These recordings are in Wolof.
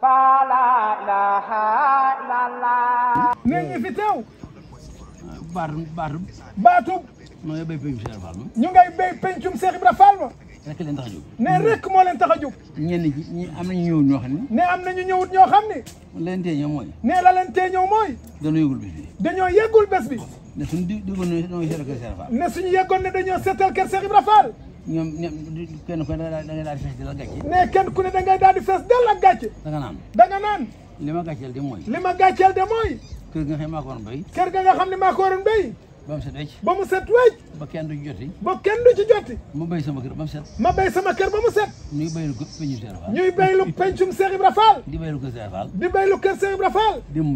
fa la ilaha illallah. ne ñi fi teew. baatu. ñu ngay béy pencum Cheikh Ibra Fall ma. ñu ngay béy pencum Cheikh Ibra Fall ma. rek leen tax a jóg. ne rek moo leen tax a jóg. ñenn ñi am nañu ñëwut ñoo xam ne. ne am nañu ñëwut ñoo xam ne. leen tee ñëw mooy. ne la leen tee ñëw mooy. dañoo yëgul bés bi. dañoo yëgul bés bi. ne suñu diggoon ne dañoo seetal kër Cheikh Ibra Fall. ne suñu yëggoon ne dañoo seetal kër Cheikh Ibra Fall. ñoom kenn ku ne da ngay daal di fees dell ak gàcce. ne kenn ku ne da ngay daal di fees dell ak gàcce. da nga naan. li ma gàcceel de mooy. kër ga nga xam ne maa ko waroon béy. kër ga nga xam ne maa ko waroon béy. ba mu set wecc. ba kenn du ci joti. ba kenn du ci joti. ma béy sama kër ba mu set. ma béy sama kër ba mu set. ñuy béylu pencum Cheikh Ibra Fall. ñuy béylu pencum Cheikh Ibra Fall. di béylu kër Cheikh Ibra Fall. di béylu kër Cheikh Ibra Fall. dem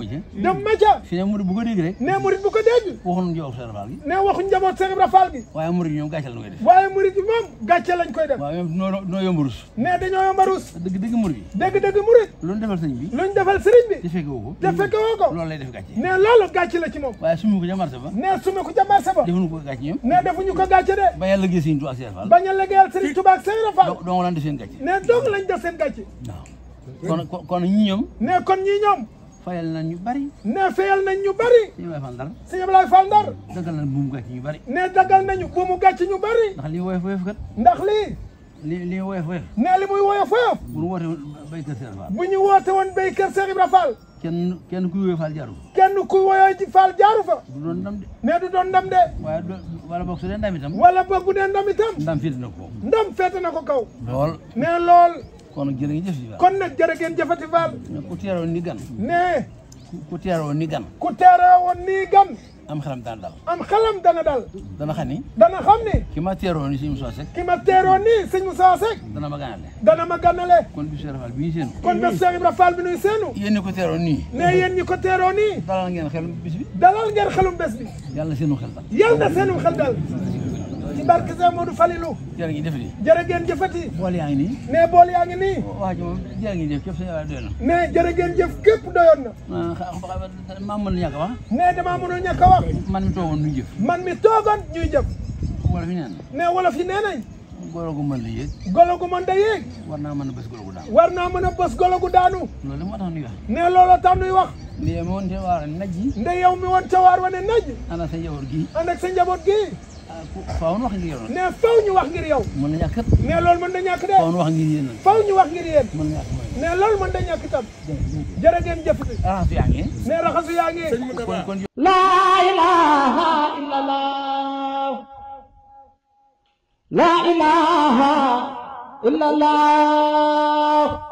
ma ca. fi ne murid bu ko dégg rek. ne murid bu ko dégg. waxuñu njaboot Cheikh Ibra Fall gi. ne waxuñu njaboot Cheikh Ibra Fall gi. waaye murid yi ñoom gàcce lañ koy def. waaye murid yi moom gàcce lañ koy def. waaye noo yomb rus. ne dañoo yomb rus. dëgg murid. luñ defal sëriñ bi. luñ defal sëriñ bi. te fekke woo ko. loolu lay def gàcce. ne loolu gàcce la ci moom. waaye sumi ko ca marché ba. ne sumi ko ca marché ba. defuñu ko gàcce ñoom. ne defuñu ko gàcce de. bañ a liggéey Sëriñ Tuubaa ak Cheikh Fall. bañ a liggéeyal Sëriñ Tuubaa ak Cheikh Fall. dong lañ def seen gàcce. ne dong lañ def seen gàcce. waaw kon ñi ñoom. ne kon ñi ñoom. fayal nañ ñu bari. ne fayal nañ ñu bari. Sëriñ Ablaye Fall Ndar. dagal nañ buumu gàcce ñu bari. ne dagal nañu buumu gàcce ñu bari. ndax lii woyof woyof kat. ndax lii. li woyof woyof. ne li muy woyof woyof. bu ñu woote woon béy kër Cheikh Fall. bu ñu woote woon béy kër Cheikh Ibra Fall. kenn kuy woyoo Fall jaaru fa. kenn kuy woyoo ci Fall jaaru fa. du doon ndam de. ne du doon ndam de. waaye wala boog su dee ndam itam. wala boog bu dee ndam itam. ndam féete na ko kaw. ndam féete na ko kaw. lool. ne lool. kon nag jërë ngeen jëf si Fall. kon nag jërë ngeen jëfati Fall. ku teeroon ni gan. ne. ku teeroon ni gan. ku teeroon ni gan. am xelam dana dal. am xelam dana dal. dana xam ni. dana xam ni. ki ma teeroon ni sëñ Moussa Seck. ki ma teeroon ni sëñ Moussa Seck. dana ma ganale. dana ma ganale. kon bis Cheikh Ibra Fall bi ñuy séenu. kon bis Cheikh Ibra Fall bi ñuy séenu. yéen ñi ko teeroon nii. ne yéen ñi ko teeroon nii. dalal ngeen xelum bis bi. dalal ngeen xelum bés bi. yàlla na seenu xel dal. yàlla na seenu xel dal. ci barke Sëñ Modou Falilou. jërë ngeen jëfati. jërë ngeen jëfati. bool yaa ngi nii. ne bool yaa ngi nii. waa ji moom jërë ngeen jëf képp sa doyoon na. ne jërë ngeen jëf képp doyoon na. maa mën ñàkk a wax. ne damaa mënul ñàkk a wax. man mi toogoon ñuy jëf. man mi toogoon ñuy jëf. wolof yi nee na. ne wolof yi nee nañ. golo gu mën la yéeg. golo gu mën da yéeg. war naa mën a bës golo gu daanu. war naa mën a bës golo gu daanu. loolu moo tax nuy wax. ne looloo tax nuy wax. nde yow mi woon ca waar naj yi. nde yow mi woon ca waar wane naj. ànd ak sa njaboot gii. ànd ak sa njaboot gii. faaw ñu wax ngir yow. ne faaw ñu wax ngir yow. mën na ñàkk kat. ne loolu mën na ñàkk de. faaw ñu wax ngir yéen. faaw ñu wax ngir yéen. mën na ñàkk mooy. ne loolu mën na ñàkk itam. jërë ngeen jëf. raxasu yaa ngi. ne raxasu yaa ngi. kon laa ilaaha illallah. laa ilaaha illallah.